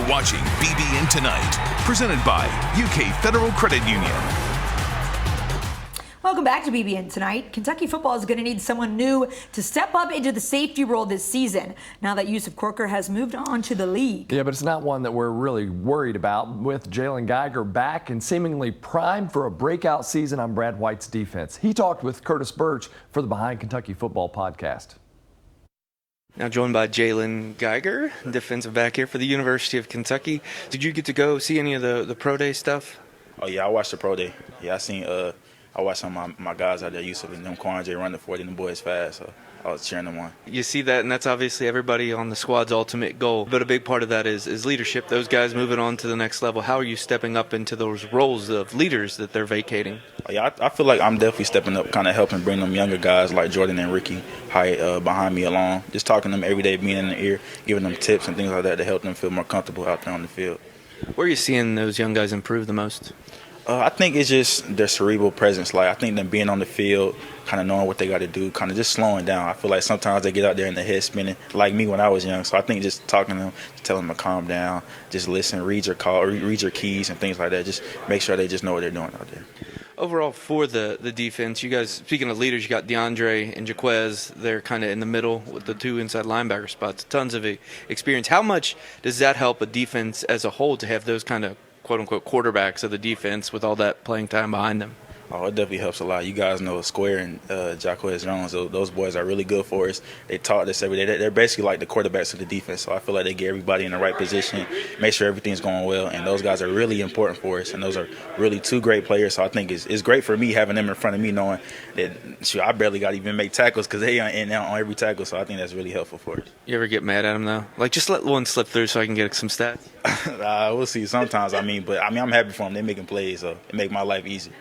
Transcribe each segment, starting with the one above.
You're watching BBN Tonight, presented by UK Federal Credit Union. Welcome back to BBN Tonight. Kentucky football is going to need someone new to step up into the safety role this season, now that Yusuf Corker has moved on to the league. Yeah, but it's not one that we're really worried about. With Jalen Geiger back and seemingly primed for a breakout season on Brad White's defense. He talked with Curtis Birch for the Behind Kentucky Football podcast. Now joined by Jalen Geiger, defensive back here for the University of Kentucky. Did you get to go see any of the pro day stuff? Oh yeah, I watched the pro day. Yeah, I watched some of my guys out there, Yusuf and them, Quandre running 40 and the boys fast, so I was cheering them on. You see that, and that's obviously everybody on the squad's ultimate goal. But a big part of that is leadership, those guys moving on to the next level. How are you stepping up into those roles of leaders that they're vacating? Oh, yeah, I feel like I'm definitely stepping up, kind of helping bring them younger guys like Jordan and Ricky behind me along. Just talking to them every day, being in their ear, giving them tips and things like that to help them feel more comfortable out there on the field. Where are you seeing those young guys improve the most? I think it's just their cerebral presence. Like, I think them being on the field, kind of knowing what they got to do, kind of just slowing down. I feel like sometimes they get out there and their head spinning, like me when I was young. So I think just talking to them, telling them to calm down, just listen, read your call, read your keys and things like that. Just make sure they just know what they're doing out there. Overall, for the defense, you guys, speaking of leaders, you got DeAndre and Jaquez. They're kind of in the middle with the two inside linebacker spots. Tons of experience. How much does that help a defense as a whole to have those kind of quote-unquote quarterbacks of the defense with all that playing time behind them? Oh, it definitely helps a lot. You guys know Square and Jaquez Jones, those boys are really good for us. They taught us every day. They're basically like the quarterbacks of the defense, so I feel like they get everybody in the right position, make sure everything's going well, and those guys are really important for us, and those are really two great players, so I think it's great for me having them in front of me, knowing that I barely got to even make tackles because they are in and out on every tackle, so I think that's really helpful for us. You ever get mad at them, though? Like, just let one slip through so I can get some stats? We'll see sometimes, I'm happy for them. They're making plays, so it makes my life easy.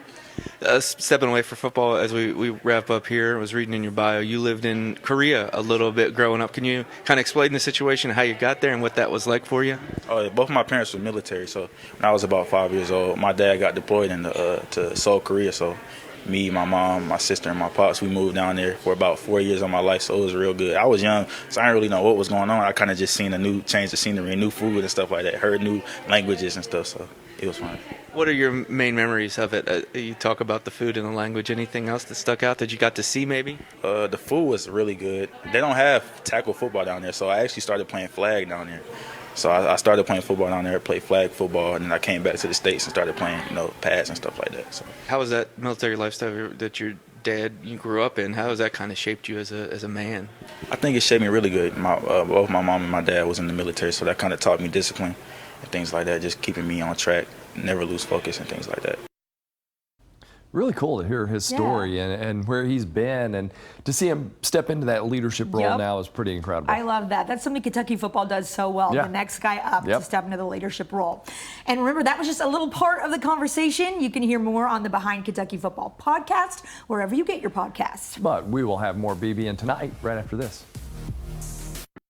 Stepping away from football as we wrap up here, I was reading in your bio, you lived in Korea a little bit growing up. Can you kind of explain the situation, how you got there and what that was like for you? Oh, yeah, both of my parents were military, so when I was about 5 years old, my dad got deployed to Seoul, Korea, so me, my mom, my sister, and my pops, we moved down there for about 4 years of my life, so it was real good. I was young, so I didn't really know what was going on. I kind of just seen a new change of scenery, new food and stuff like that, heard new languages and stuff, so it was fun. What are your main memories of it? You talk about the food and the language. Anything else that stuck out that you got to see maybe? The food was really good. They don't have tackle football down there, so I actually started playing flag down there. So I started playing football down there, played flag football, and then I came back to the States and started playing, pads and stuff like that. So. How was that military lifestyle that your dad you grew up in? How has that kind of shaped you as a man? I think it shaped me really good. Both my mom and my dad was in the military, so that kind of taught me discipline and things like that, just keeping me on track, never lose focus and things like that. Really cool to hear his story and where he's been, and to see him step into that leadership role now is pretty incredible. I love that. That's something Kentucky football does so well. The next guy up to step into the leadership role. And remember, that was just a little part of the conversation. You can hear more on the Behind Kentucky Football podcast, wherever you get your podcasts. But we will have more BBN Tonight right after this.